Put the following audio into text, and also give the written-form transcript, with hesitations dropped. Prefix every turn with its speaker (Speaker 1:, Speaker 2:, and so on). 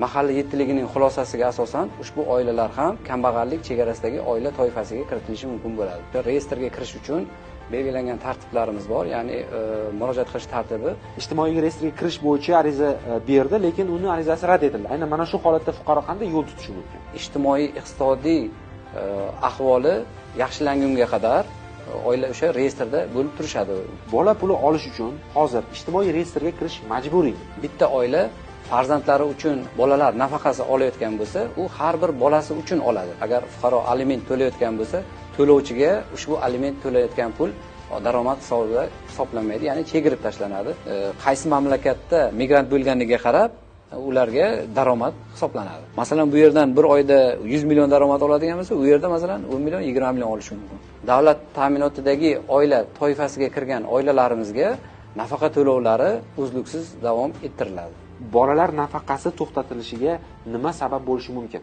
Speaker 1: Mahalla yettiligining xulosasiga asosan ushbu oilalar ham kambag'allik chegarasidagi oila toifasiga kiritilishi mumkin bo'ladi. Reyestrga kirish uchun belgilangan tartiblarimiz bor, ya'ni murojaat qilish tartibi.
Speaker 2: Ijtimoiy reyestrga kirish bo'yicha ariza berdi, lekin uni arizasi rad etildi. Aynan mana shu holatda fuqaro qanday yo'l tutishi mumkin?
Speaker 1: Ijtimoiy iqtisodiy ahvoli yaxshilangunga qadar oila o'sha reyestrda bo'lib turishadi.
Speaker 2: Bola puli olish uchun hozir ijtimoiy reyestrga kirish majburiy.
Speaker 1: Bitta oila farzandlari uchun bolalar nafaqasi olayotgan bo'lsa, u har bir bolasi uchun oladi. Agar fuqaro aliment to'layotgan bo'lsa, to'lovchiga ushbu aliment to'layotgan pul daromad hisobida hisoblanmaydi, ya'ni chegirib tashlanadi. Qaysi mamlakatda migrant bo'lganiga qarab ularga daromad hisoblanadi. Masalan, bu yerdan bir oyda 100 million daromad oladigan bo'lsa, u yerda masalan 10 million, 20 million olishi mumkin. Davlat ta'minotidagi oila toifasiga kirgan oilalarimizga nafaqa to'lovlari uzluksiz davom ettiriladi.
Speaker 2: Bolalar nafaqasi to'xtatilishiga nima sabab bo'lishi mumkin?